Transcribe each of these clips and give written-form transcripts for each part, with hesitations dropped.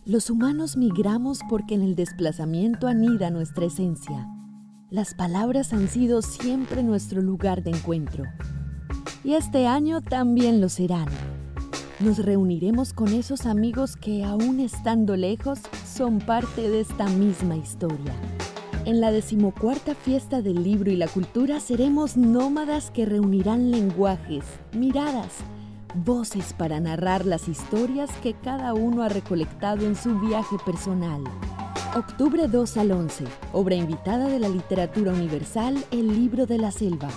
Los humanos migramos porque en el desplazamiento anida nuestra esencia. Las palabras han sido siempre nuestro lugar de encuentro. Y este año también lo serán. Nos reuniremos con esos amigos que, aún estando lejos, son parte de esta misma historia. En la 14ª Fiesta del Libro y la Cultura seremos nómadas que reunirán lenguajes, miradas, voces para narrar las historias que cada uno ha recolectado en su viaje personal. Octubre 2 al 11, obra invitada de la literatura universal, El libro de la selva.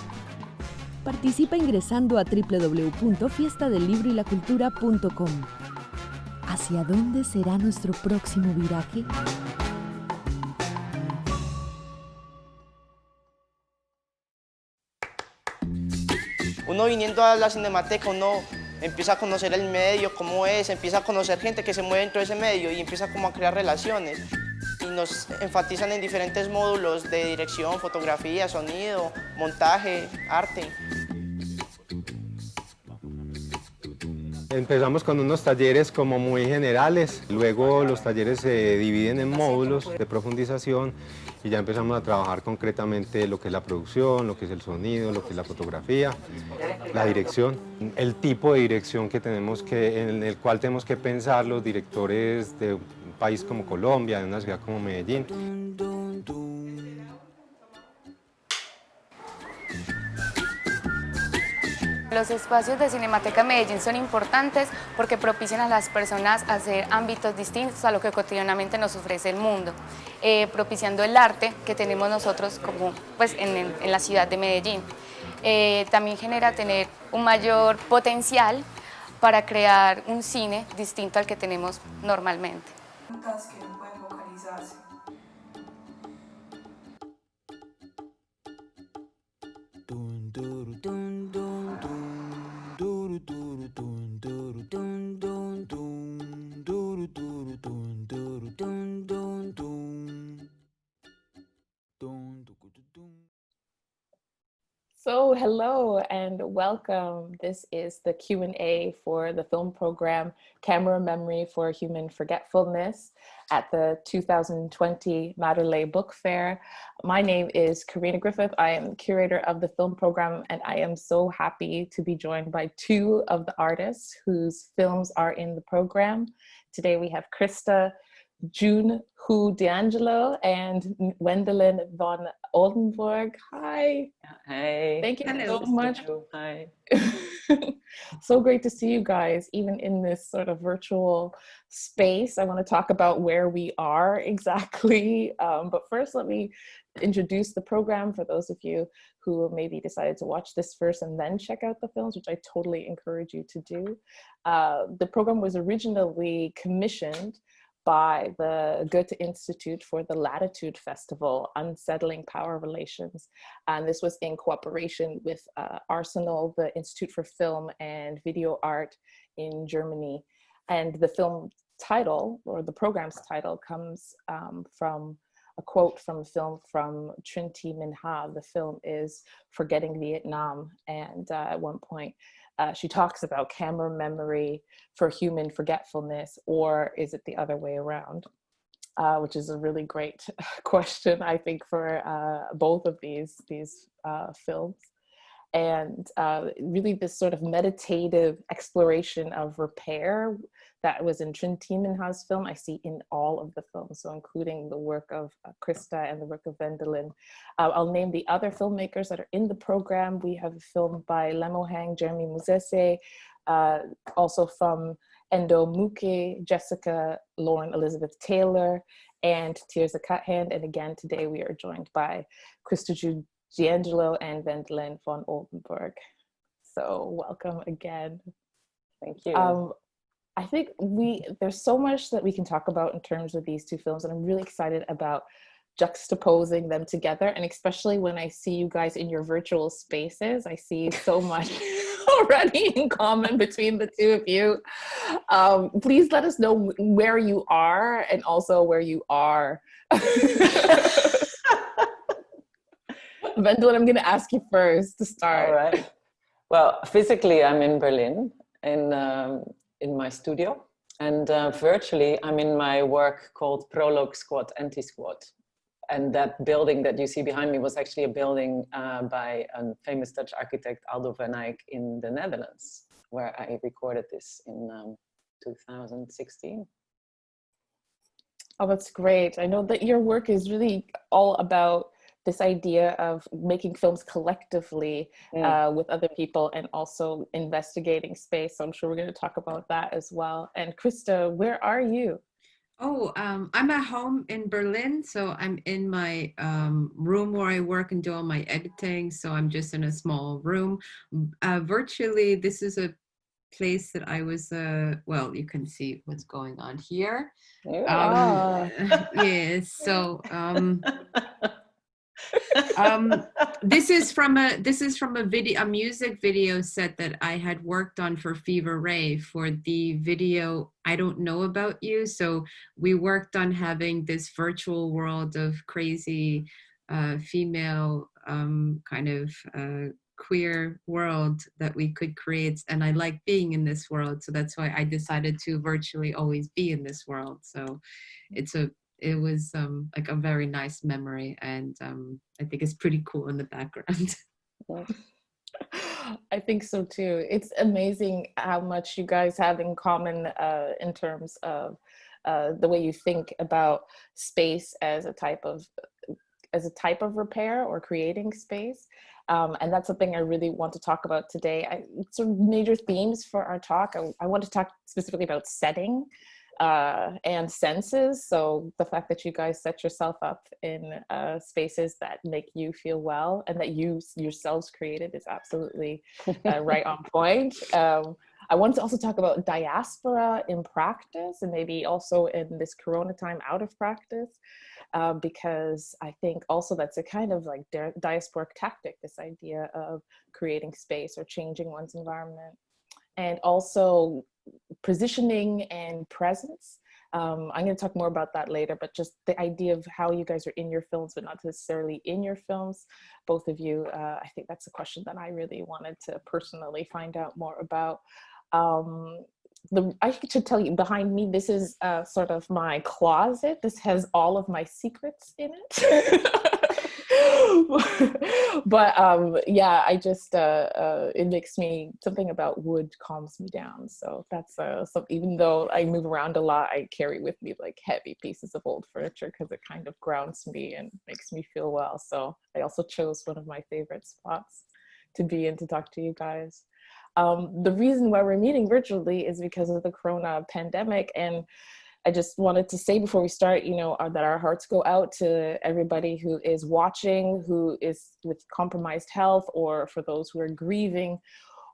Participa ingresando a www.fiestadelibroylacultura.com. ¿Hacia dónde será nuestro próximo viraje? Uno viniendo a la Cinemateca, uno empieza a conocer el medio, cómo es, empieza a conocer gente que se mueve dentro de ese medio y empieza como a crear relaciones. Y nos enfatizan en diferentes módulos de dirección, fotografía, sonido, montaje, arte. Empezamos con unos talleres como muy generales, luego los talleres se dividen en módulos de profundización y ya empezamos a trabajar concretamente lo que es la producción, lo que es el sonido, lo que es la fotografía, la dirección, el tipo de dirección en el cual tenemos que pensar los directores de un país como Colombia, de una ciudad como Medellín. Los espacios de Cinemateca Medellín son importantes porque propician a las personas a hacer ámbitos distintos a lo que cotidianamente nos ofrece el mundo, propiciando el arte que tenemos nosotros como, pues, en la ciudad de Medellín. También genera tener un mayor potencial para crear un cine distinto al que tenemos normalmente. Preguntas que no pueden vocalizarse. So hello and welcome. This is the Q&A for the film program Camera Memory for Human Forgetfulness at the 2020 Madeleine Book Fair. My name is Karina Griffith. I am curator of the film program, and I am so happy to be joined by two of the artists whose films are in the program. Today we have Christa June Hu D'Angelo and Wendelien von Oldenborgh. Hi. Hi. Thank you Hello. so much. Hi. So great to see you guys, even in this sort of virtual space. I want to talk about where we are exactly. But first, let me introduce the program for those of you who maybe decided to watch this first and then check out the films, which I totally encourage you to do. The program was originally commissioned by the Goethe-Institut for the Latitude Festival, Unsettling Power Relations. And this was in cooperation with Arsenal, the Institute for Film and Video Art in Germany. And the film title, or the program's title, comes from a quote from a film from Trinh Minh Ha. The film is Forgetting Vietnam. And at one point, she talks about camera memory for human forgetfulness, or is it the other way around? Which is a really great question, I think, for both of these films. And really this sort of meditative exploration of repair that was in Trinh Minh Ha's film, I see in all of the films, so including the work of Christa and the work of Wendelien. I'll name the other filmmakers that are in the program. We have a film by Lemo Hang, Jeremy Muzese, also from Endo Muke, Jessica Lauren Elizabeth Taylor, and Tirza Cuthand. And again, today we are joined by Christa Jude D'Angelo and Wendelien von Oldenborgh. So welcome again. Thank you. I think there's so much that we can talk about in terms of these two films, and I'm really excited about juxtaposing them together, and especially when I see you guys in your virtual spaces, I see so much already in common between the two of you. Please let us know where you are and also where you are. Wendelien, I'm going to ask you first to start. All right. Well, physically, I'm in Berlin in my studio, and virtually, I'm in my work called Prologue Squad, Anti-Squad. And that building that you see behind me was actually a building by a famous Dutch architect, Aldo van Eyck, in the Netherlands, where I recorded this in 2016. Oh, that's great. I know that your work is really all about this idea of making films collectively with other people and also investigating space. So I'm sure we're going to talk about that as well. And Christa, where are you? Oh, I'm at home in Berlin. So I'm in my room where I work and do all my editing. So I'm just in a small room. Virtually, this is a place that I was, well, you can see what's going on here. Yeah, so this is from a music video set that I had worked on for Fever Ray for the video I Don't Know About You. So we worked on having this virtual world of crazy female kind of queer world that we could create, and I like being in this world, so that's why I decided to virtually always be in this world. So it was like a very nice memory, and I think it's pretty cool in the background. I think so too. It's amazing how much you guys have in common in terms of the way you think about space as a type of repair or creating space. And that's something I really want to talk about today. Some major themes for our talk. I want to talk specifically about setting and senses. So the fact that you guys set yourself up in spaces that make you feel well and that you yourselves created is absolutely right on point. I want to also talk about diaspora in practice and maybe also in this Corona time out of practice. Because I think also that's a kind of like diasporic tactic, this idea of creating space or changing one's environment. And also positioning and presence. I'm going to talk more about that later, but just the idea of how you guys are in your films, but not necessarily in your films. Both of you, I think that's a question that I really wanted to personally find out more about. I should tell you, behind me, this is sort of my closet. This has all of my secrets in it. But yeah, I just, it makes me, something about wood calms me down. So that's, so even though I move around a lot, I carry with me like heavy pieces of old furniture because it kind of grounds me and makes me feel well. So I also chose one of my favorite spots to be in to talk to you guys. The reason why we're meeting virtually is because of the Corona pandemic. And I just wanted to say before we start, you know, that our hearts go out to everybody who is watching, who is with compromised health, or for those who are grieving,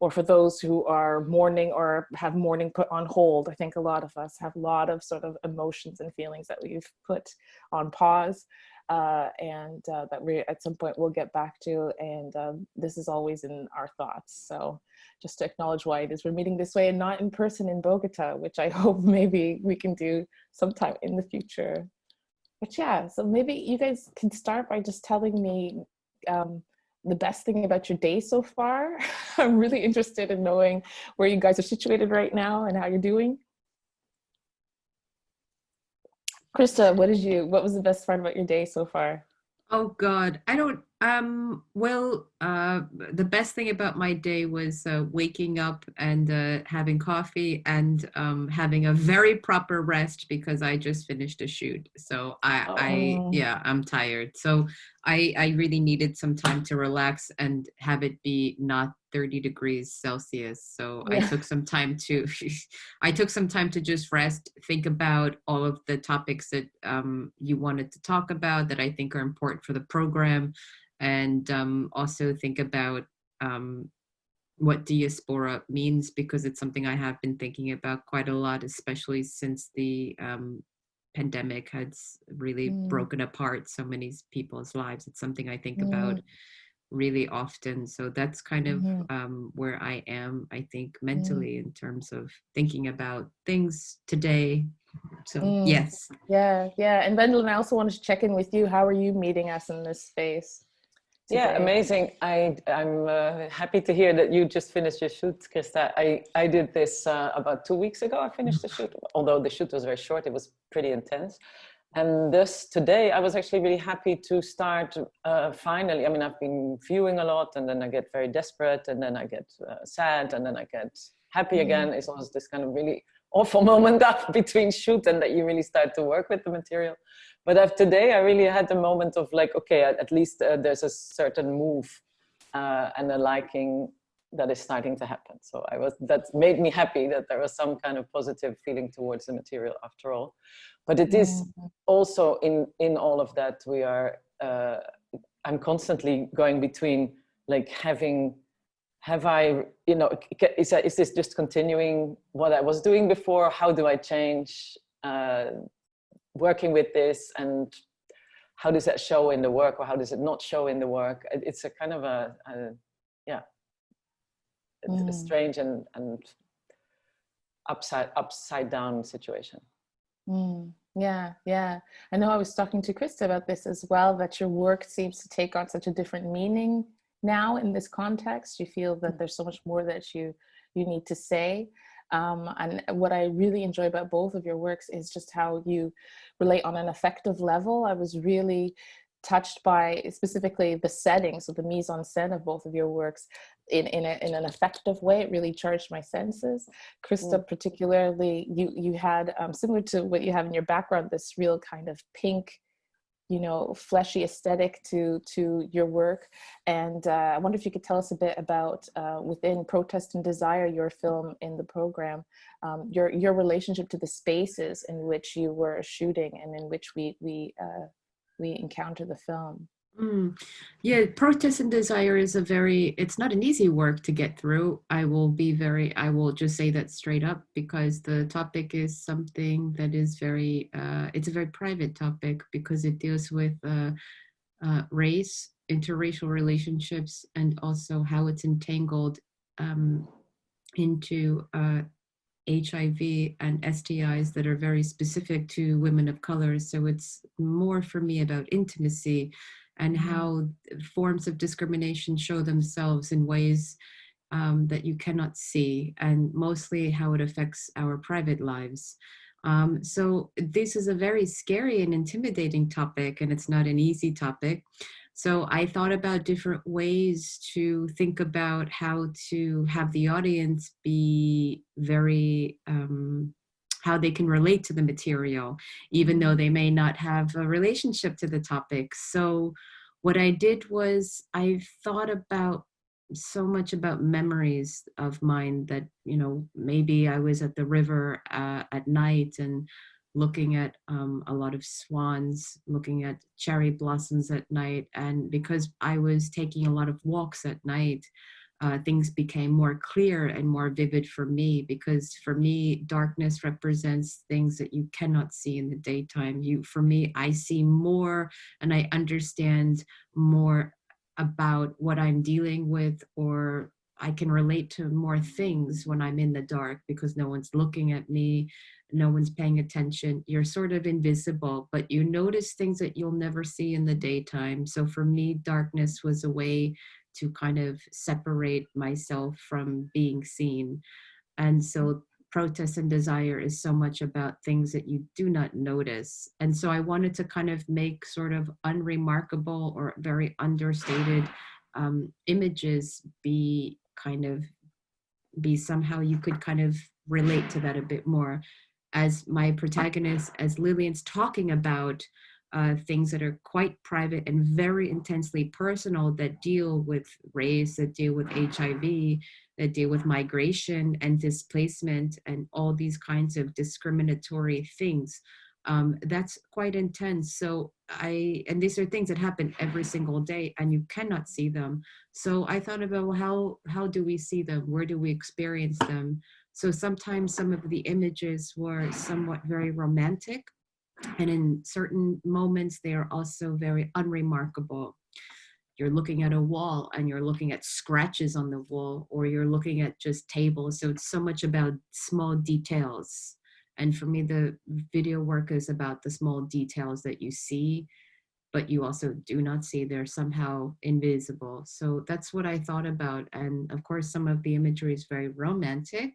or for those who are mourning or have mourning put on hold. I think a lot of us have a lot of sort of emotions and feelings that we've put on pause. And that we at some point we'll get back to, and this is always in our thoughts. So just to acknowledge why it is we're meeting this way and not in person in Bogota, which I hope maybe we can do sometime in the future. But yeah, so maybe you guys can start by just telling me the best thing about your day so far. I'm really interested in knowing where you guys are situated right now and how you're doing. Christa, what was the best part about your day so far? Oh God, I don't, well, the best thing about my day was waking up and having coffee and having a very proper rest because I just finished a shoot. So I'm tired. So I really needed some time to relax and have it be not 30 degrees Celsius. So I took some time to, just rest, think about all of the topics that you wanted to talk about that I think are important for the program. And also think about what diaspora means, because it's something I have been thinking about quite a lot, especially since the pandemic has really broken apart so many people's lives. It's something I think about really often. So that's kind of where I am, I think, mentally in terms of thinking about things today. So yes. Yeah. And Wendelien, I also wanted to check in with you. How are you meeting us in this space? today. Yeah, amazing. I'm happy to hear that you just finished your shoot, Christa. I did this about 2 weeks ago. I finished the shoot, although the shoot was very short. It was pretty intense. And thus today I was actually really happy to start finally. I mean, I've been viewing a lot, and then I get very desperate, and then I get sad, and then I get happy again. It's always this kind of really awful moment up between shoot and that you really start to work with the material. But today I really had the moment of like, okay, at least there's a certain move and a liking that is starting to happen. So that made me happy that there was some kind of positive feeling towards the material after all. But it is also in all of that, we are, I'm constantly going between like have I, you know, is this just continuing what I was doing before? How do I change working with this, and how does that show in the work, or how does it not show in the work? It's a kind of it's a strange and upside down situation. Yeah. I know I was talking to Christa about this as well, that your work seems to take on such a different meaning now in this context. You feel that there's so much more that you need to say. And what I really enjoy about both of your works is just how you relate on an affective level. I was really touched by specifically the setting, so the mise en scène of both of your works in an effective way. It really charged my senses. Christa, particularly, you had, similar to what you have in your background, this real kind of pink, you know, fleshy aesthetic to your work. And I wonder if you could tell us a bit about, within Protest and Desire, your film in the program, your relationship to the spaces in which you were shooting and in which we encounter the film. Yeah, Protest and Desire is it's not an easy work to get through. I will just say that straight up, because the topic is something that is it's a very private topic, because it deals with race, interracial relationships, and also how it's entangled into HIV and STIs that are very specific to women of color. So it's more for me about intimacy and how forms of discrimination show themselves in ways that you cannot see, and mostly how it affects our private lives. So this is a very scary and intimidating topic, and it's not an easy topic. So I thought about different ways to think about how to have the audience be very, how they can relate to the material, even though they may not have a relationship to the topic. So what I did was I thought about so much about memories of mine that, you know, maybe I was at the river at night and looking at a lot of swans, looking at cherry blossoms at night. And because I was taking a lot of walks at night, things became more clear and more vivid for me, because for me, darkness represents things that you cannot see in the daytime. For me, I see more and I understand more about what I'm dealing with, or I can relate to more things when I'm in the dark, because no one's looking at me, no one's paying attention. You're sort of invisible, but you notice things that you'll never see in the daytime. So for me, darkness was a way to kind of separate myself from being seen. And so Protest and Desire is so much about things that you do not notice. And so I wanted to kind of make sort of unremarkable or very understated images be somehow you could kind of relate to that a bit more. As my protagonist, as Lillian's talking about things that are quite private and very intensely personal, that deal with race, that deal with HIV, that deal with migration and displacement and all these kinds of discriminatory things. That's quite intense. So and these are things that happen every single day and you cannot see them. So I thought about, well, how do we see them? Where do we experience them? So sometimes some of the images were somewhat very romantic, and in certain moments, they are also very unremarkable. You're looking at a wall and you're looking at scratches on the wall, or you're looking at just tables. So it's so much about small details. And for me, the video work is about the small details that you see. but you also do not see, they're somehow invisible. So that's what I thought about. And of course, some of the imagery is very romantic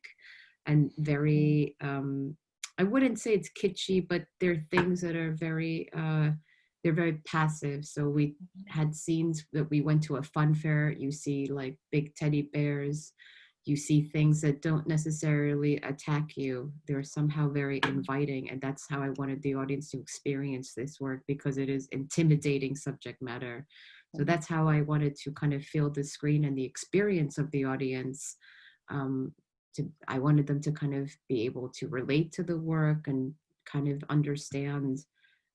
and very, I wouldn't say it's kitschy, but there are things that are very, they're very passive. So we had scenes that we went to a fun fair, you see like big teddy bears, you see things that don't necessarily attack you. They're somehow very inviting. And that's how I wanted the audience to experience this work, because it is intimidating subject matter. So that's how I wanted to kind of feel the screen and the experience of the audience. I wanted them to kind of be able to relate to the work and kind of understand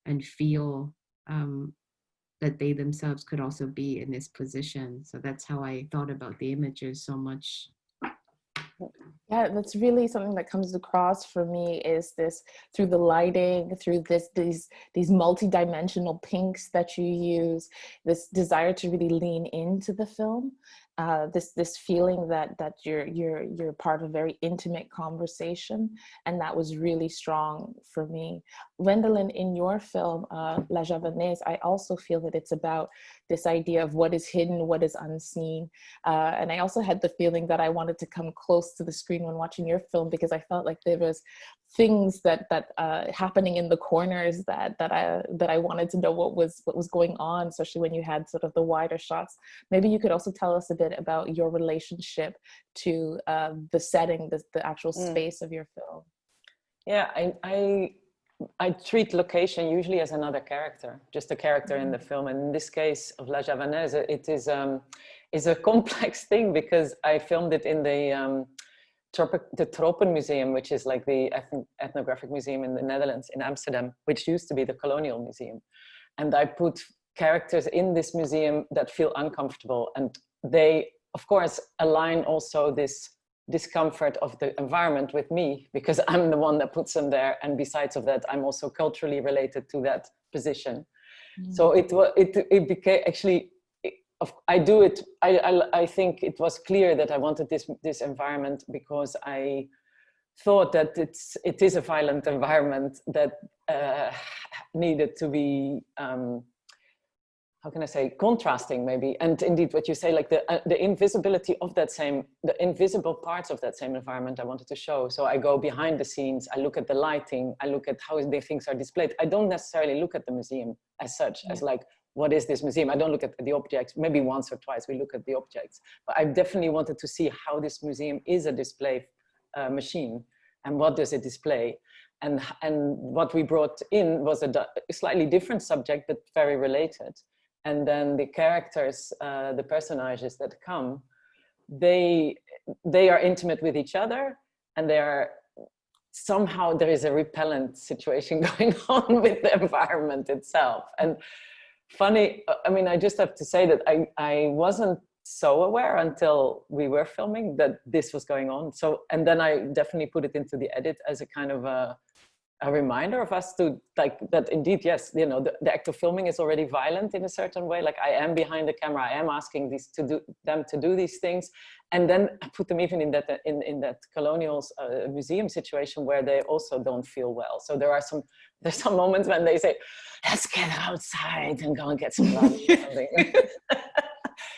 and feel that they themselves could also be in this position. So that's how I thought about the images so much. Yeah, that's really something that comes across for me, is this through the lighting, through these multi-dimensional pinks that you use, this desire to really lean into the film, this feeling that you're part of a very intimate conversation, and that was really strong for me. Wendelien, in your film La Javanaise, I also feel that it's about this idea of what is hidden, what is unseen, and I also had the feeling that I wanted to come close to the screen when watching your film, because I felt like there was things that happening in the corners that I wanted to know what was going on, especially when you had sort of the wider shots. Maybe you could also tell us a bit about your relationship to the setting, the actual space of your film. Yeah, I treat location usually as another character, just a character in the film. And in this case of La Javanaise, it is a complex thing, because I filmed it in the Tropenmuseum, which is like the ethnographic museum in the Netherlands, in Amsterdam, which used to be the Colonial Museum. And I put characters in this museum that feel uncomfortable. And they, of course, align also this discomfort of the environment with me, because I'm the one that puts them there. And besides of that, I'm also culturally related to that position. So it became actually, I think it was clear that I wanted this environment, because I thought that it is a violent environment that needed to be, how can I say, contrasting maybe. And indeed what you say, like the invisibility of the invisible parts of that same environment I wanted to show. So I go behind the scenes, I look at the lighting, I look at how the things are displayed. I don't necessarily look at the museum as such, as like, what is this museum? I don't look at the objects. Maybe once or twice we look at the objects, but I definitely wanted to see how this museum is a display machine, and what does it display. And what we brought in was a slightly different subject, but very related. And then the characters, the personages that come, they are intimate with each other, and somehow there is a repellent situation going on with the environment itself. And funny, I mean, I just have to say that I wasn't so aware until we were filming that this was going on. So, and then I definitely put it into the edit as a kind of a reminder of us to, like, that indeed, yes, you know, the act of filming is already violent in a certain way. Like, I am behind the camera, I am asking them to do these things. And then I put them even in that colonial museum situation where they also don't feel well. So there's some moments when they say, let's get outside and go and get some lunch or something.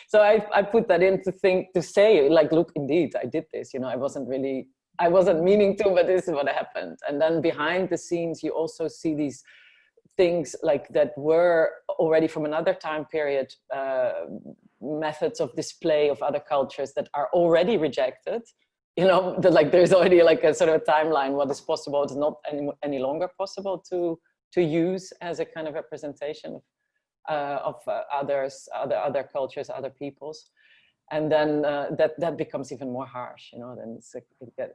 So I put that in to say, like, look, indeed, I did this. You know, I wasn't meaning to, but this is what happened. And then behind the scenes, you also see these things like that were already from another time period, methods of display of other cultures that are already rejected. You know, there's already like a sort of a timeline, what is possible, it's not any longer possible to use as a kind of representation of other cultures, other peoples. And then that becomes even more harsh, you know. Then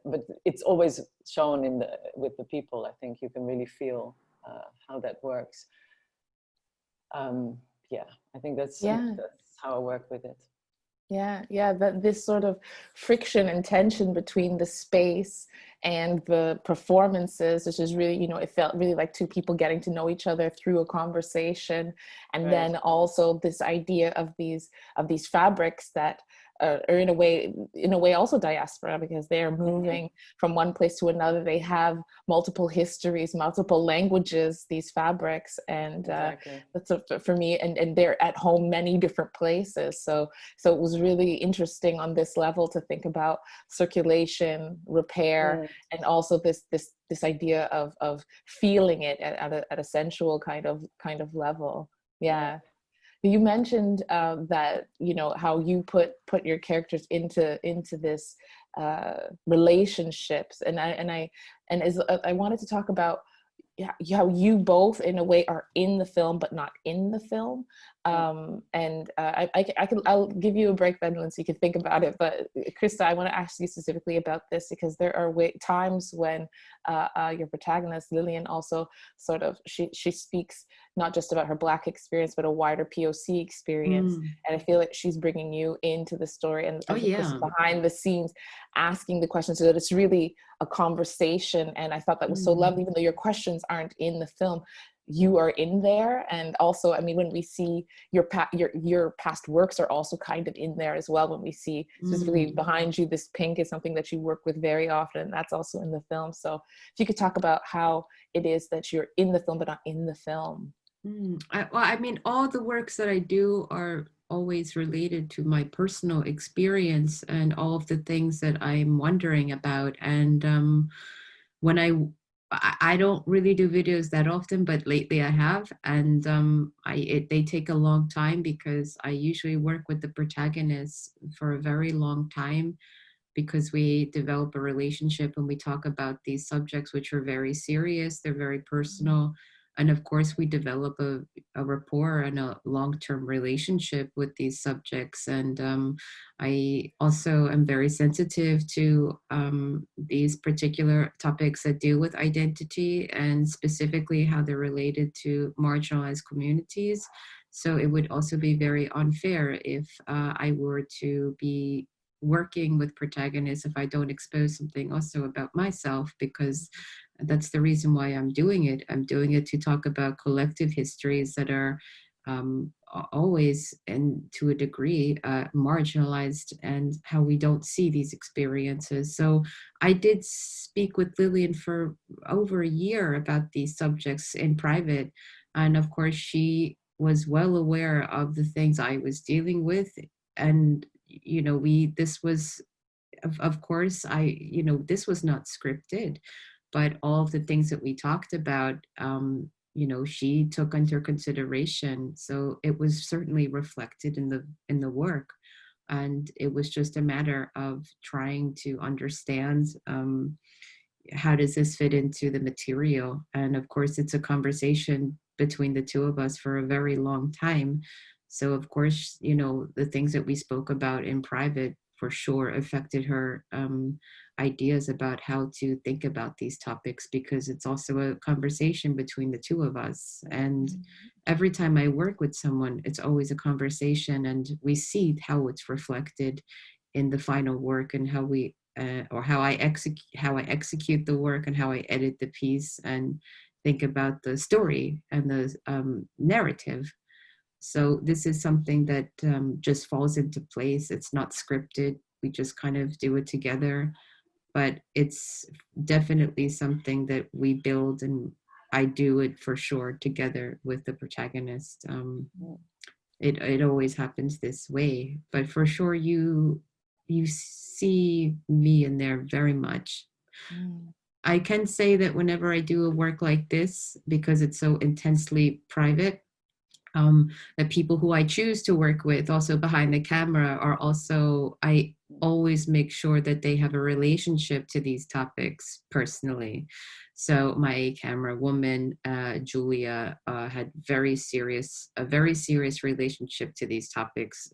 but it's always shown with the people. I think you can really feel how that works. Yeah, I think that's how I work with it. Yeah, that this sort of friction and tension between the space and the performances, which is really, you know, it felt really like two people getting to know each other through a conversation. And then also this idea of these fabrics that or in a way also diaspora, because they are moving from one place to another. They have multiple histories, multiple languages, these fabrics, and that's for me. And they're at home many different places. So it was really interesting on this level to think about circulation, repair, and also this idea of feeling it at a sensual kind of level. Yeah. You mentioned that, you know, how you put your characters into this relationships, and I wanted to talk about how you both in a way are in the film but not in the film. I'll give you a break, Wendelien, so you can think about it. But Christa, I want to ask you specifically about this, because there are times when your protagonist Lillian also sort of she speaks not just about her Black experience but a wider POC experience, and I feel like she's bringing you into the story and as a person behind the scenes, asking the questions, so that it's really a conversation. And I thought that was so lovely, even though your questions aren't in the film. You are in there, and also, I mean, when we see your past works are also kind of in there as well. When we see specifically behind you, this pink is something that you work with very often, and that's also in the film. So if you could talk about how it is that you're in the film but not in the film. I mean, all the works that I do are always related to my personal experience and all of the things that I'm wondering about. And when I don't really do videos that often, but lately I have, and they take a long time, because I usually work with the protagonists for a very long time, because we develop a relationship and we talk about these subjects, which are very serious, they're very personal. And of course, we develop a rapport and a long-term relationship with these subjects. And I also am very sensitive to these particular topics that deal with identity, and specifically how they're related to marginalized communities. So it would also be very unfair if I were to be working with protagonists if I don't expose something also about myself, because that's the reason why I'm doing it. I'm doing it to talk about collective histories that are always, and to a degree, marginalized, and how we don't see these experiences. So I did speak with Lillian for over a year about these subjects in private. And of course, she was well aware of the things I was dealing with. And, you know, this was, of course, this was not scripted. But all of the things that we talked about, you know, she took under consideration. So it was certainly reflected in the work, and it was just a matter of trying to understand how does this fit into the material. And of course, it's a conversation between the two of us for a very long time. So of course, you know, the things that we spoke about in private for sure affected her ideas about how to think about these topics, because it's also a conversation between the two of us. And every time I work with someone, it's always a conversation, and we see how it's reflected in the final work, and how we or how I execute the work, and how I edit the piece and think about the story and the narrative. So this is something that just falls into place. It's not scripted. We just kind of do it together. But it's definitely something that we build, and I do it for sure together with the protagonist. It always happens this way. But for sure, you see me in there very much. I can say that whenever I do a work like this, because it's so intensely private, the people who I choose to work with also behind the camera are also, I always make sure that they have a relationship to these topics personally. So my camera woman, Julia, had a very serious relationship to these topics.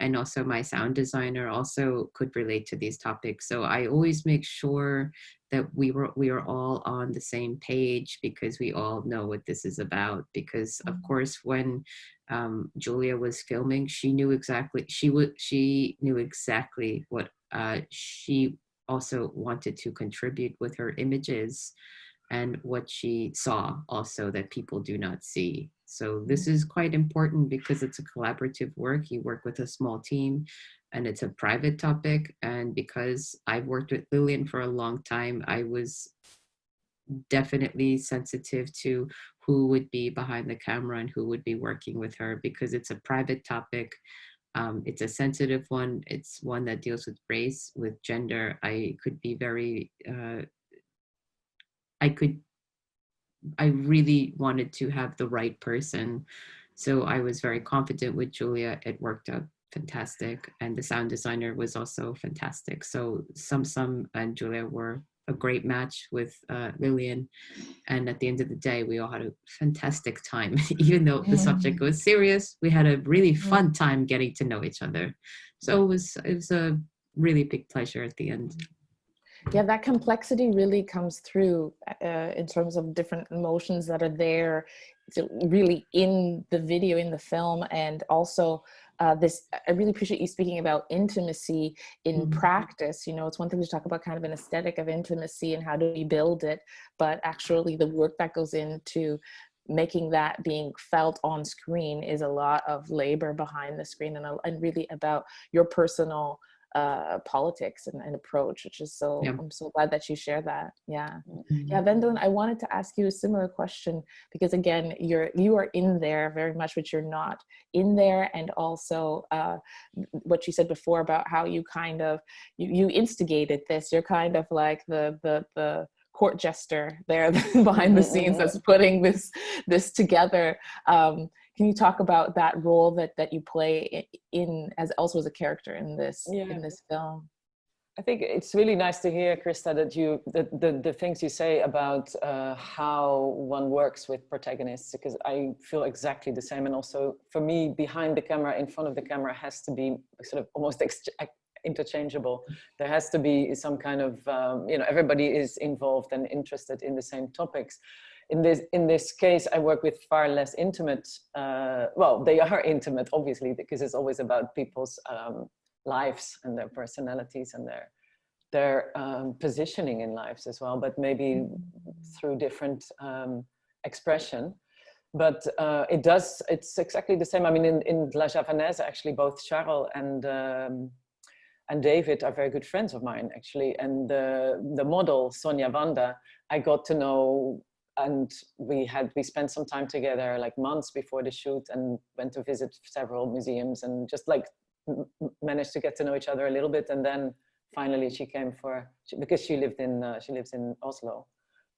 And also my sound designer also could relate to these topics. So I always make sure that we are all on the same page, because we all know what this is about. Because of course, when Julia was filming, she knew exactly what she also wanted to contribute with her images, and what she saw also that people do not see. So this is quite important because it's a collaborative work. You work with a small team and it's a private topic. And because I've worked with Lillian for a long time, I was definitely sensitive to who would be behind the camera and who would be working with her, because it's a private topic. It's a sensitive one. It's one that deals with race, with gender. I could be very, I really wanted to have the right person. So I was very confident with Julia. It worked out fantastic. And the sound designer was also fantastic. So Sum and Julia were a great match with Lillian. And at the end of the day, we all had a fantastic time. Even though the subject was serious, we had a really fun time getting to know each other. So it was a really big pleasure at the end. Yeah, that complexity really comes through in terms of different emotions that are there, so really in the video, in the film. And also this, I really appreciate you speaking about intimacy in practice. You know, it's one thing to talk about kind of an aesthetic of intimacy and how do we build it, but actually the work that goes into making that being felt on screen is a lot of labor behind the screen, and really about your personal politics and approach, which is so, I'm so glad that you share that. Yeah. Wendelien, I wanted to ask you a similar question, because again, you are in there very much, but you're not in there. And also what you said before about how you kind of, you instigated this, you're kind of like the court jester there behind the scenes that's putting this together. Can you talk about that role that you play in as also as a character in this film? I think it's really nice to hear, Christa, that the things you say about how one works with protagonists, because I feel exactly the same. And also for me, behind the camera, in front of the camera has to be sort of almost interchangeable. There has to be some kind of, everybody is involved and interested in the same topics. In this case, I work with far less intimate, well, they are intimate, obviously, because it's always about people's lives and their personalities and their positioning in lives as well, but maybe through different expression. But it's exactly the same. I mean, in La Javanaise, actually, both Charles and David are very good friends of mine, actually. And the model, Sonia Wanda, I got to know, and we spent some time together, like months before the shoot, and went to visit several museums and just like managed to get to know each other a little bit. And then finally she came because she lives in Oslo.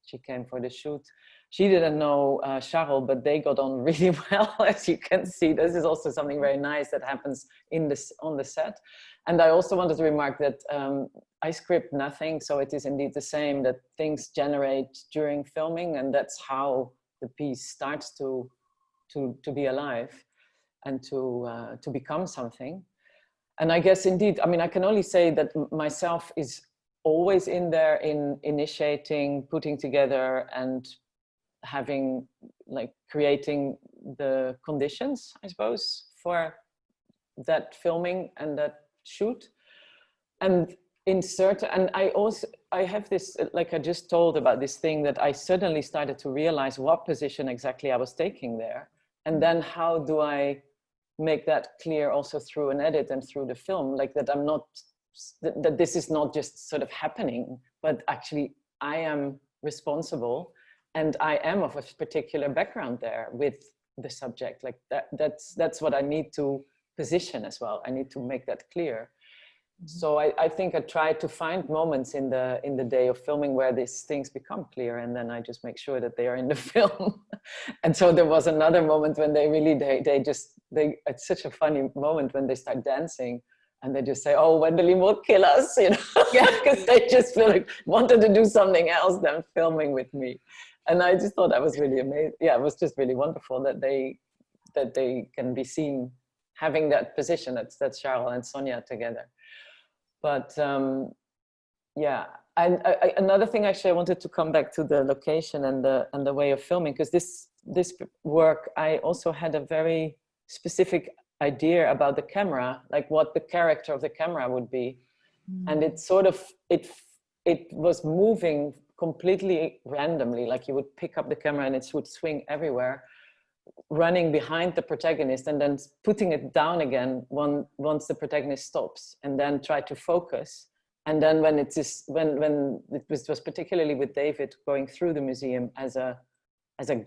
She came for the shoot. She didn't know Charles, but they got on really well, as you can see. This is also something very nice that happens on the set. And I also wanted to remark that I script nothing, so it is indeed the same, that things generate during filming, and that's how the piece starts to be alive and to become something. And I guess indeed, I mean, I can only say that myself is always in there in initiating, putting together, and having, like, creating the conditions, I suppose, for that filming and that shoot. And I have this, like I just told about this thing, that I suddenly started to realize what position exactly I was taking there. And then how do I make that clear also through an edit and through the film, like that I'm not, that this is not just sort of happening, but actually I am responsible and I am of a particular background there with the subject. Like that's what I need to position as well. I need to make that clear. So I think I try to find moments in the day of filming where these things become clear, and then I just make sure that they are in the film. And so there was another moment when they really, it's such a funny moment when they start dancing and they just say, "Oh, Wendelien will kill us," you know, because they just feel like wanted to do something else than filming with me. And I just thought that was really amazing. Yeah, it was just really wonderful that they can be seen having that position. That's Charles and Sonia together. But yeah, another thing, actually, I wanted to come back to the location and the way of filming, because this work, I also had a very specific idea about the camera, like what the character of the camera would be. And it sort of, it was moving completely randomly, like you would pick up the camera and it would swing everywhere, running behind the protagonist and then putting it down again once the protagonist stops, and then try to focus. And then when it was particularly with David, going through the museum as a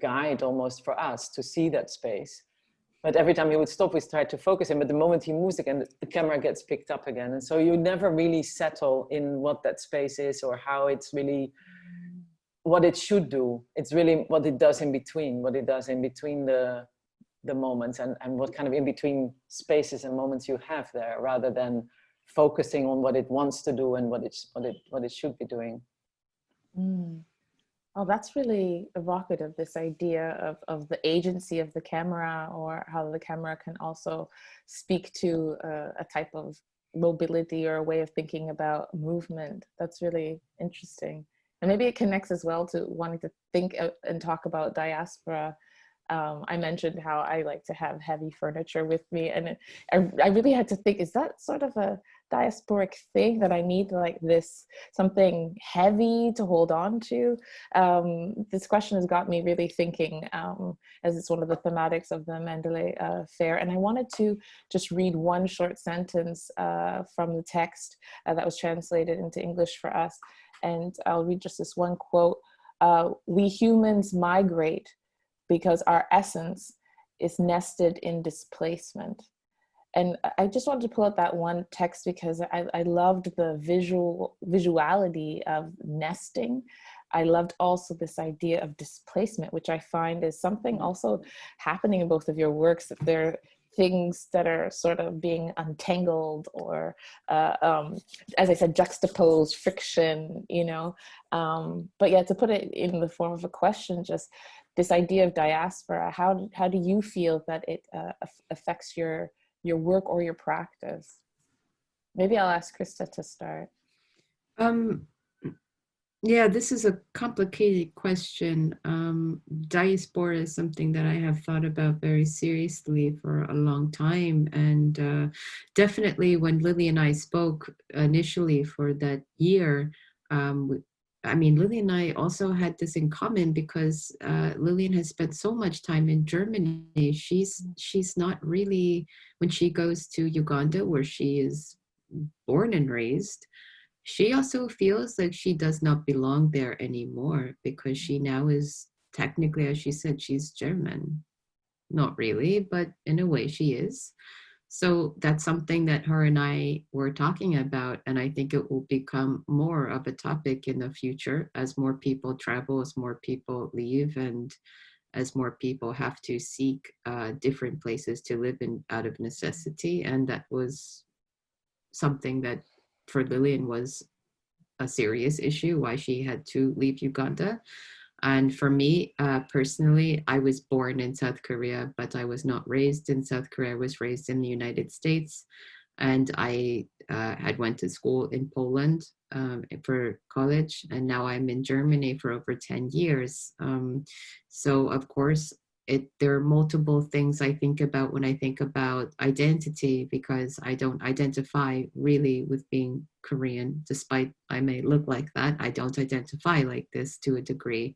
guide almost for us to see that space. But every time he would stop, we tried to focus him. But the moment he moves again, the camera gets picked up again. And so you never really settle in what that space is or how it's really, what it should do. It's really what it does in between, the moments, and what kind of in between spaces and moments you have there, rather than focusing on what it wants to do and what it should be doing. Oh, that's really evocative, this idea of the agency of the camera, or how the camera can also speak to a type of mobility or a way of thinking about movement. That's really interesting. And maybe it connects as well to wanting to think and talk about diaspora. I mentioned how I like to have heavy furniture with me, and I really had to think, is that sort of a diasporic thing, that I need like this, something heavy to hold on to? This question has got me really thinking, as it's one of the thematics of the Mendeley Fair. And I wanted to just read one short sentence from the text that was translated into English for us. And I'll read just this one quote. We humans migrate because our essence is nested in displacement. And I just wanted to pull out that one text because I loved the visuality of nesting. I loved also this idea of displacement, which I find is something also happening in both of your works, that there things that are sort of being untangled, or as I said, juxtaposed, friction, you know. But yeah, to put it in the form of a question, just this idea of diaspora, how do you feel that it affects your work or your practice? Maybe I'll ask Christa to start. Yeah, this is a complicated question. Diaspora is something that I have thought about very seriously for a long time. And definitely when Lily and I spoke initially for that year, Lily and I also had this in common, because Lillian has spent so much time in Germany. She's not really, when she goes to Uganda, where she is born and raised, she also feels like she does not belong there anymore, because she now is technically, as she said, she's German. Not really, but in a way she is. So that's something that her and I were talking about, and I think it will become more of a topic in the future as more people travel, as more people leave, and as more people have to seek different places to live in out of necessity. And that was something that for Lillian was a serious issue, why she had to leave Uganda. And for me, personally, I was born in South Korea, but I was not raised in South Korea. I was raised in the United States. And I had went to school in Poland for college. And now I'm in Germany for over 10 years. So of course, there are multiple things I think about when I think about identity, because I don't identify really with being Korean, despite I may look like that. I don't identify like this to a degree,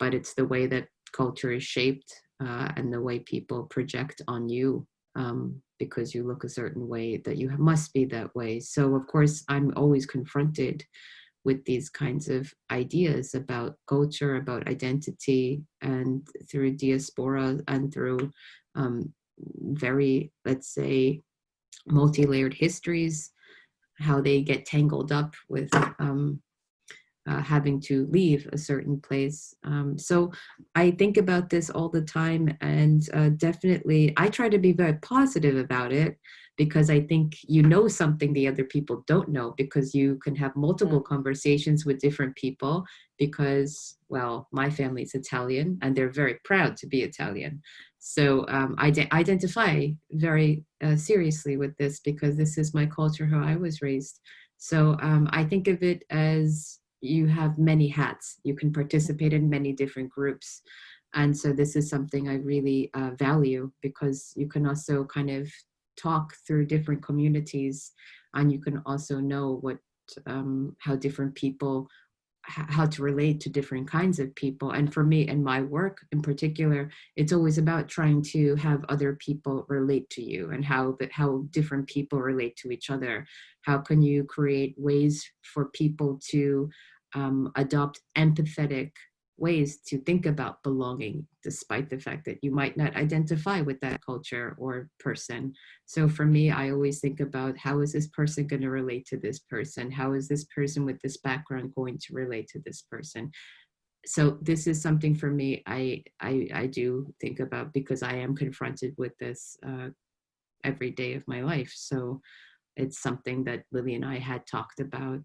but it's the way that culture is shaped and the way people project on you because you look a certain way, that you must be that way. So of course, I'm always confronted with these kinds of ideas about culture, about identity, and through diaspora and through very, let's say, multi-layered histories, how they get tangled up with having to leave a certain place. So I think about this all the time, and definitely I try to be very positive about it, because I think you know something the other people don't know, because you can have multiple conversations with different people, because, well, my family is Italian and they're very proud to be Italian. So I identify very seriously with this, because this is my culture, how I was raised. So I think of it as you have many hats. You can participate in many different groups. And so this is something I really value, because you can also kind of talk through different communities, and you can also know what how different people how to relate to different kinds of people. And for me and my work in particular, it's always about trying to have other people relate to you, and how different people relate to each other. How can you create ways for people to adopt empathetic ways to think about belonging, despite the fact that you might not identify with that culture or person. So for me, I always think about, how is this person going to relate to this person? How is this person with this background going to relate to this person? So this is something for me I do think about, because I am confronted with this every day of my life. So it's something that Lily and I had talked about.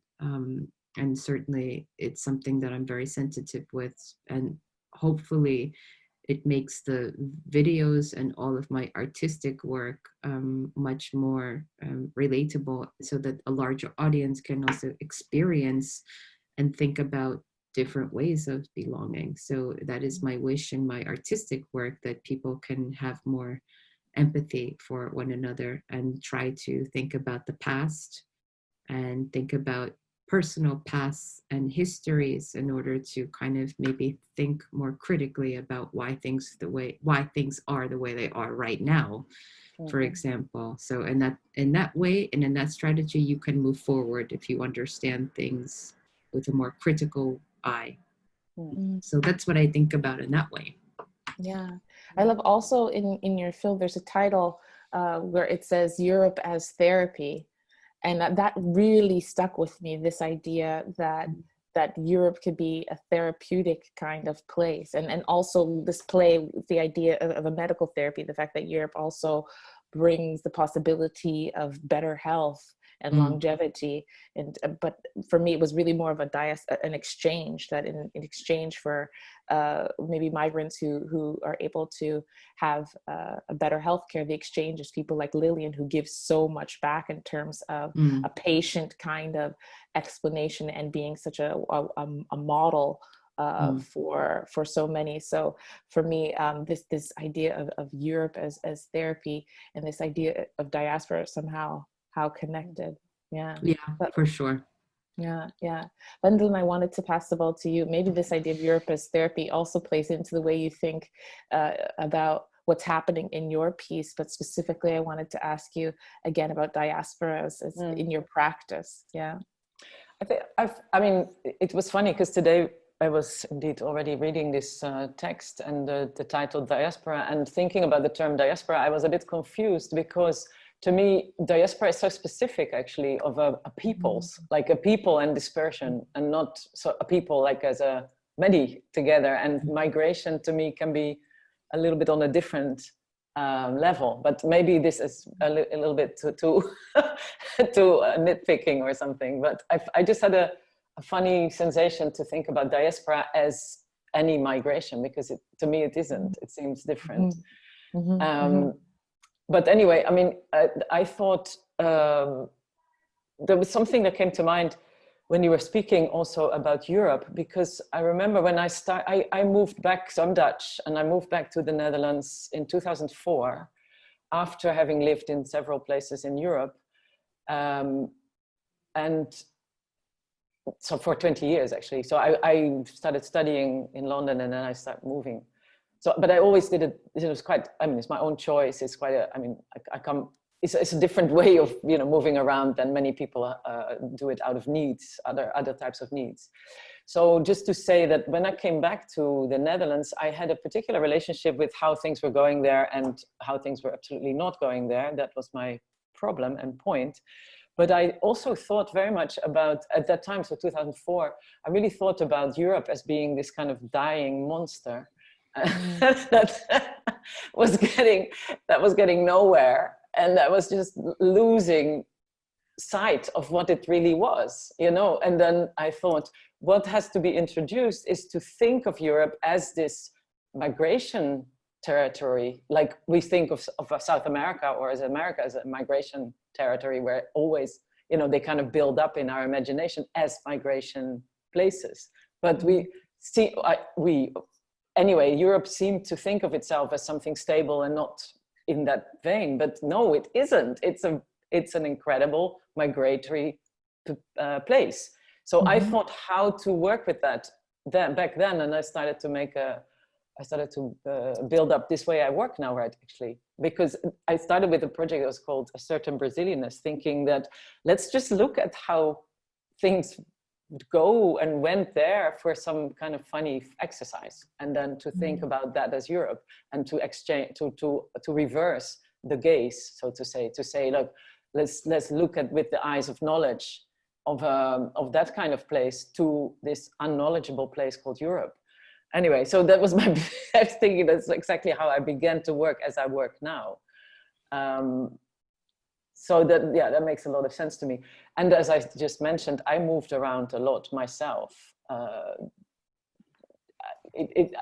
And certainly it's something that I'm very sensitive with, and hopefully it makes the videos and all of my artistic work much more relatable, so that a larger audience can also experience and think about different ways of belonging. So that is my wish in my artistic work, that people can have more empathy for one another and try to think about the past and think about personal pasts and histories, in order to kind of maybe think more critically about why things are the way they are right now, for example. So in that way, and in that strategy, you can move forward if you understand things with a more critical eye. So that's what I think about in that way. Yeah, I love also in your film, there's a title where it says Europe as therapy. And that really stuck with me, this idea that Europe could be a therapeutic kind of place. And also this play, the idea of a medical therapy, the fact that Europe also brings the possibility of better health and longevity. And but for me, it was really more of an exchange, that in exchange for maybe migrants who are able to have a better healthcare, the exchange is people like Lillian, who gives so much back in terms of a patient kind of explanation, and being such a model for so many. So for me, this idea of Europe as therapy, and this idea of diaspora somehow how connected. Yeah, for sure. Yeah. Wendelien, I wanted to pass the ball to you. Maybe this idea of Europe as therapy also plays into the way you think about what's happening in your piece, but specifically I wanted to ask you again about diasporas in your practice. Yeah. I mean, it was funny because today I was indeed already reading this text and the title Diaspora, and thinking about the term diaspora, I was a bit confused, because to me, diaspora is so specific, actually, of a people's, like a people and dispersion, and not so a people like as a many together. And migration to me can be a little bit on a different level, but maybe this is a little bit too nitpicking or something. But I just had a funny sensation to think about diaspora as any migration, because to me it isn't. It seems different. But anyway, I mean, I thought there was something that came to mind when you were speaking also about Europe, because I remember when I moved back, so I'm Dutch, and I moved back to the Netherlands in 2004, after having lived in several places in Europe. And so for 20 years, actually. So I started studying in London, and then I started moving. So, but I always did it. It was quite. I mean, it's my own choice. It's quite a. I mean, I come. It's a different way of moving around than many people do it out of needs, other types of needs. So just to say that when I came back to the Netherlands, I had a particular relationship with how things were going there and how things were absolutely not going there. That was my problem and point. But I also thought very much about, at that time, so 2004, I really thought about Europe as being this kind of dying monster that was getting nowhere, and that was just losing sight of what it really was, And then I thought, what has to be introduced is to think of Europe as this migration territory, like we think of South America or as America as a migration territory, where always, they kind of build up in our imagination as migration places. But anyway, Europe seemed to think of itself as something stable and not in that vein, but no, it isn't. It's an incredible migratory place. So I thought how to work with that back then, and I started to build up this way I work now, right, actually. Because I started with a project that was called A Certain Brazilianness, thinking that let's just look at how things go and went there for some kind of funny exercise, and then to think about that as Europe, and to exchange, to reverse the gaze, so to say, look, let's look at with the eyes of knowledge of that kind of place to this unknowledgeable place called Europe. Anyway, so that was my I was thinking that's exactly how I began to work as I work now. So that makes a lot of sense to me. And as I just mentioned, I moved around a lot myself.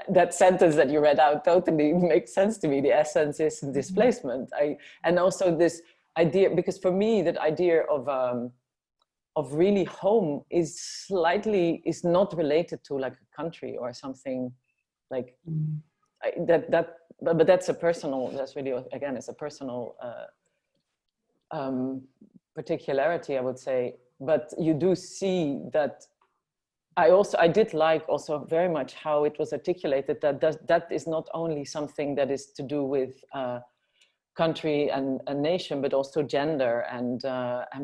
That sentence that you read out totally makes sense to me. The essence is displacement. And also this idea, because for me, that idea of really home is not related to like a country or something like but that's really, again, it's a personal particularity, I would say. But you do see that I did like also very much how it was articulated that is not only something that is to do with country and a nation, but also gender and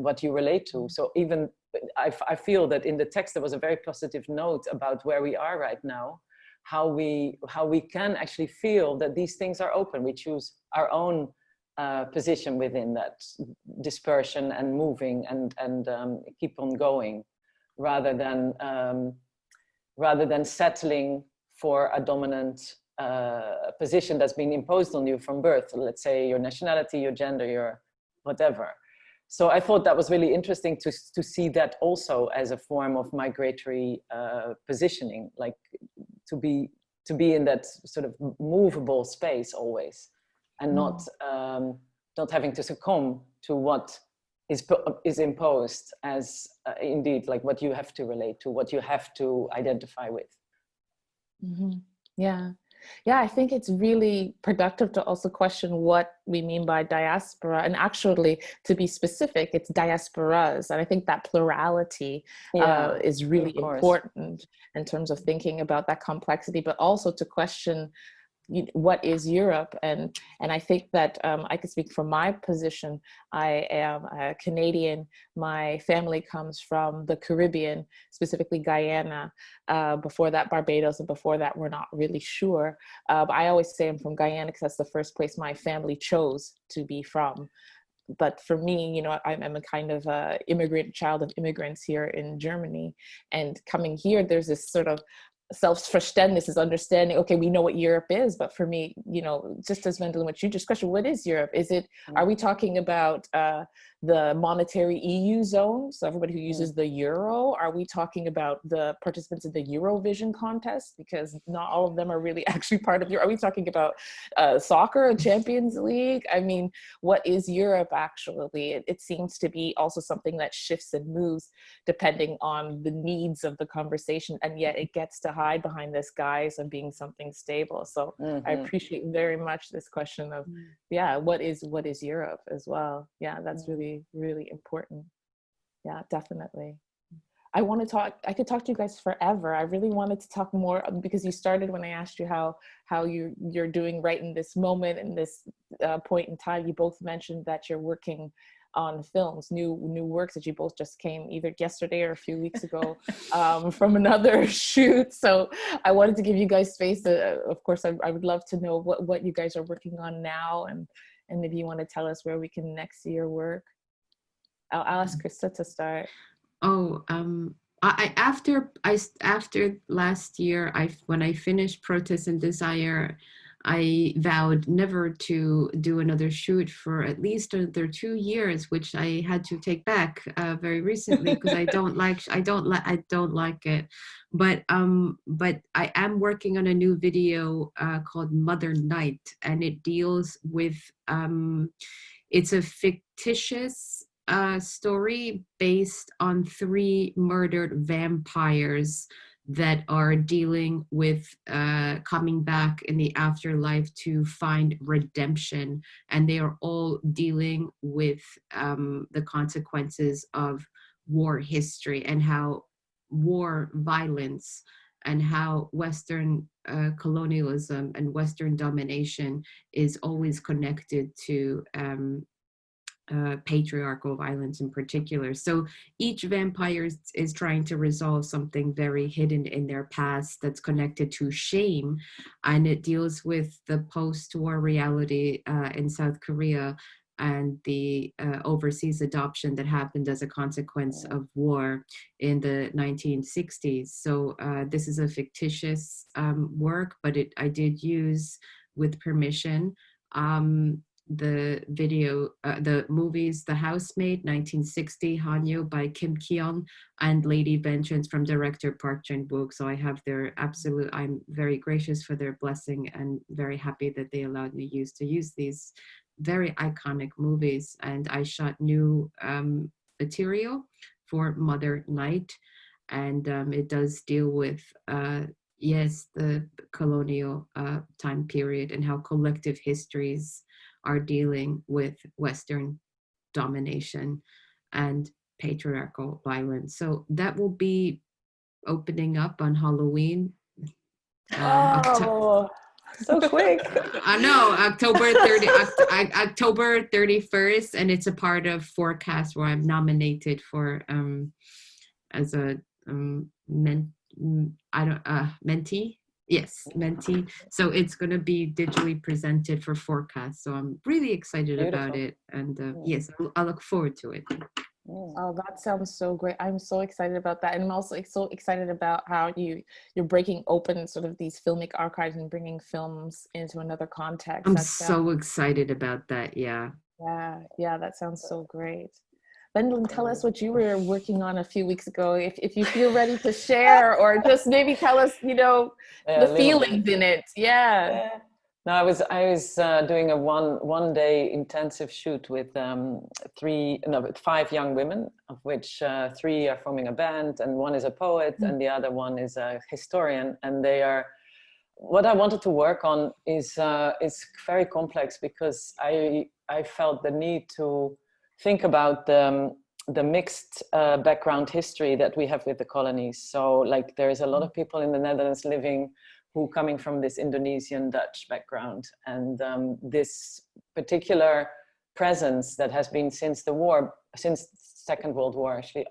what you relate to. So even I feel that in the text there was a very positive note about where we are right now, how we can actually feel that these things are open. We choose our own position within that dispersion and moving and keep on going, rather than settling for a dominant position that's been imposed on you from birth. Let's say your nationality, your gender, your whatever. So I thought that was really interesting to see that also as a form of migratory positioning, like to be in that sort of movable space always, and not having to succumb to what is imposed as indeed like what you have to relate to, what you have to identify with. Yeah, I think it's really productive to also question what we mean by diaspora. And actually, to be specific, it's diasporas. And I think that plurality is really important in terms of thinking about that complexity, but also to question what is Europe. And I think that I can speak from my position. I am a Canadian. My family comes from the Caribbean, specifically Guyana. Before that, Barbados, and before that, we're not really sure. I always say I'm from Guyana because that's the first place my family chose to be from. But for me, you know, I'm a kind of immigrant, child of immigrants here in Germany. And coming here, there's this sort of self-verständnis is understanding, okay, we know what Europe is, but for me, you know, just as Wendelien, what you just questioned, what is Europe? Are we talking about the monetary EU zone, so everybody who uses the euro? Are we talking about the participants in the Eurovision contest? Because not all of them are really actually part of Europe. Are we talking about soccer, Champions League? I mean, what is Europe actually? It seems to be also something that shifts and moves depending on the needs of the conversation, and yet it gets to hide behind this guise of being something stable. So I appreciate very much this question of, what is Europe as well? Yeah, that's really, really important. Yeah, definitely. I could talk to you guys forever. I really wanted to talk more because you started when I asked you how you're doing right in this moment, in this point in time. You both mentioned that you're working on films, new works that you both just came either yesterday or a few weeks ago from another shoot. So I wanted to give you guys space. Of course, I would love to know what you guys are working on now, and maybe you want to tell us where we can next see your work. I'll ask Christa to start. After last year, when I finished Protest and Desire, I vowed never to do another shoot for at least another 2 years, which I had to take back very recently because I don't like it. But I am working on a new video called Mother Night, and it deals with it's a fictitious story based on 3 murdered vampires that are dealing with coming back in the afterlife to find redemption. And they are all dealing with the consequences of war history and how war violence and how Western colonialism and Western domination is always connected to patriarchal violence in particular. So each vampire is trying to resolve something very hidden in their past that's connected to shame, and it deals with the post-war reality in South Korea and the overseas adoption that happened as a consequence of war in the 1960s. So this is a fictitious work, but I did use, with permission, the video, the movies The Housemaid, 1960, Hanyo by Kim Ki-yeon, and Lady Vengeance from director Park Chan-wook. So I have their absolute, I'm very gracious for their blessing and very happy that they allowed me to use these very iconic movies. And I shot new material for Mother Night, and it does deal with yes, the colonial time period and how collective histories are dealing with Western domination and patriarchal violence. So that will be opening up on Halloween. Oh, so quick. I know, October 31st, and it's a part of Forecast where I'm nominated for as a mentee. Yes, mentee. So it's going to be digitally presented for Forecast. So I'm really excited about it. And yes, I look forward to it. Oh, that sounds so great. I'm so excited about that. And I'm also so excited about how you're breaking open sort of these filmic archives and bringing films into another context. I'm so excited about that. Yeah. Yeah, that sounds so great. Wendelien, tell us what you were working on a few weeks ago, if you feel ready to share, or just maybe tell us, the feelings in it. Yeah. No, I was doing a one day intensive shoot with 5 young women, of which 3 are forming a band, and 1 is a poet, and the other 1 is a historian. And they are. What I wanted to work on is very complex, because I felt the need to think about the mixed background history that we have with the colonies. So like there is a lot of people in the Netherlands living who coming from this Indonesian Dutch background, and this particular presence that has been since the war, since Second World War, actually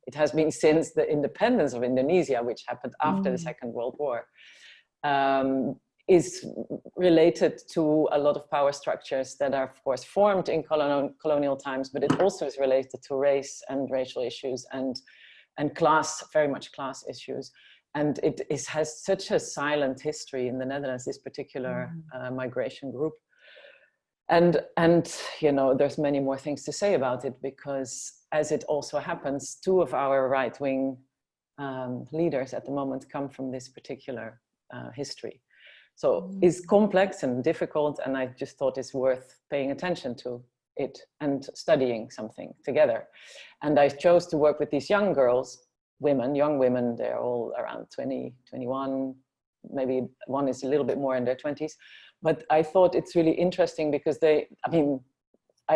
it has been since the independence of Indonesia, which happened after the Second World War, is related to a lot of power structures that are, of course, formed in colonial times, but it also is related to race and racial issues and class, very much class issues. And it has such a silent history in the Netherlands, this particular migration group. And there's many more things to say about it, because as it also happens, 2 of our right-wing leaders at the moment come from this particular history. So it's complex and difficult, and I just thought it's worth paying attention to it and studying something together. And I chose to work with these young women, they're all around 20, 21, maybe 1 is a little bit more in their 20s. But I thought it's really interesting because I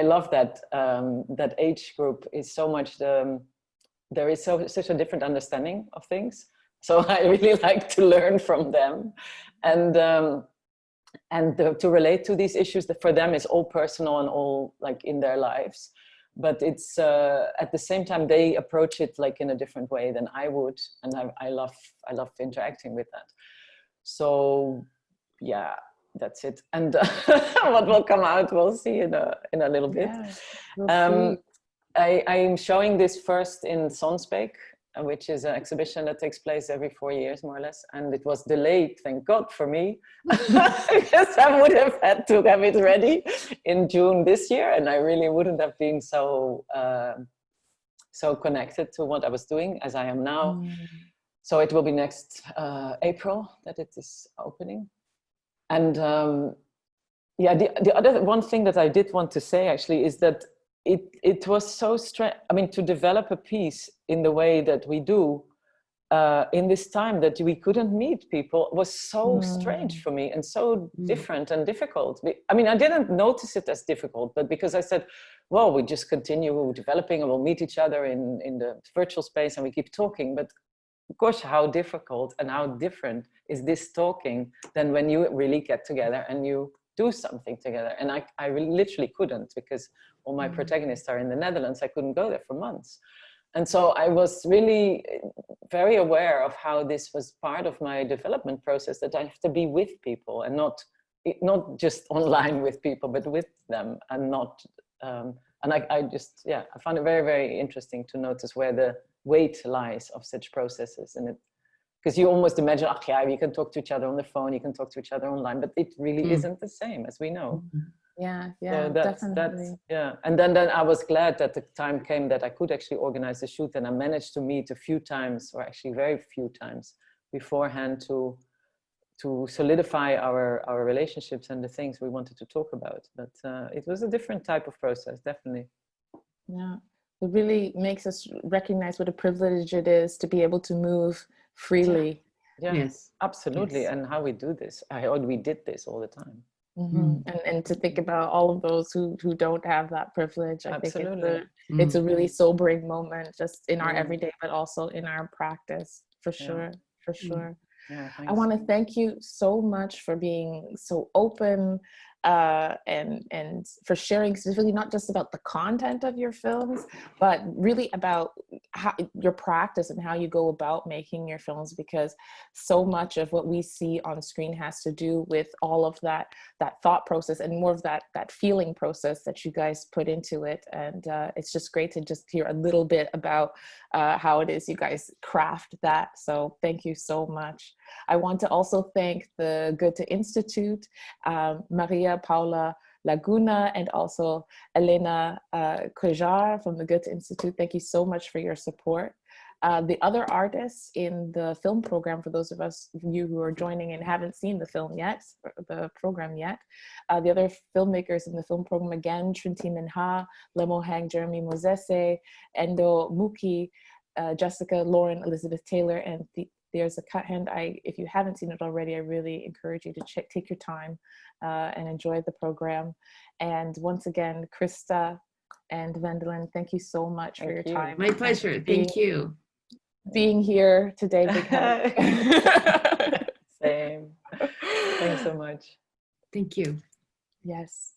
love that that age group is so much, there is such a different understanding of things. So I really like to learn from them, and to relate to these issues that for them is all personal and all like in their lives. But it's at the same time they approach it like in a different way than I would, and I love interacting with that. So yeah, that's it. And what will come out, we'll see in a little bit. Yeah, I'm showing this first in Sonsbeek, which is an exhibition that takes place every 4 years, more or less. And it was delayed, thank God for me, because I would have had to have it ready in June this year. And I really wouldn't have been so connected to what I was doing as I am now. So it will be next April that it is opening. And the other one thing that I did want to say actually is that it was so strange. I mean, to develop a piece in the way that we do in this time that we couldn't meet people was so strange for me and so different and difficult. I mean, I didn't notice it as difficult, but because I said, well, we just continue developing and we'll meet each other in the virtual space and we keep talking. But gosh, how difficult and how different is this talking than when you really get together and you do something together. And I really literally couldn't, because all my protagonists are in the Netherlands. I couldn't go there for months. And so I was really very aware of how this was part of my development process, that I have to be with people and not just online with people, but with them, and not, and I just, yeah, I found it very, very interesting to notice where the weight lies of such processes. And it, because you almost imagine, oh yeah, you can talk to each other on the phone, you can talk to each other online, but it really isn't the same, as we know. Yeah, So definitely. that's, yeah. And then I was glad that the time came that I could actually organize the shoot, and I managed to meet a few times, or actually very few times beforehand, to solidify our relationships and the things we wanted to talk about. But it was a different type of process, definitely. Yeah, it really makes us recognize what a privilege it is to be able to move freely. Yeah, Yes, absolutely. yes. And how we do this. We did this all the time. And to think about all of those who don't have that privilege, I Absolutely. think it's a really sobering moment, just in our everyday, but also in our practice, for sure, for sure. Yeah, I want to thank you so much for being so open, and for sharing specifically not just about the content of your films, but really about how your practice and how you go about making your films, because so much of what we see on screen has to do with all of that thought process and more of that feeling process that you guys put into it. And it's just great to just hear a little bit about how it is you guys craft that. So thank you so much. I want to also thank the Goethe-Institut, Maria Paula Laguna, and also Elena Cuellar from the Goethe-Institut. Thank you so much for your support. The other artists in the film program, for those of you who are joining and haven't seen the film yet, the program yet, the other filmmakers in the film program, again, Trinti Minha, Lemo Hang, Jeremy Mozese, Endo Muki, Jessica, Lauren, Elizabeth Taylor, and there's a cut hand. If you haven't seen it already, I really encourage you to take your time and enjoy the program. And once again, Christa and Wendelien, thank you so much for your time. My pleasure. Thank you. Being here today. Same. Thanks so much. Thank you. Yes.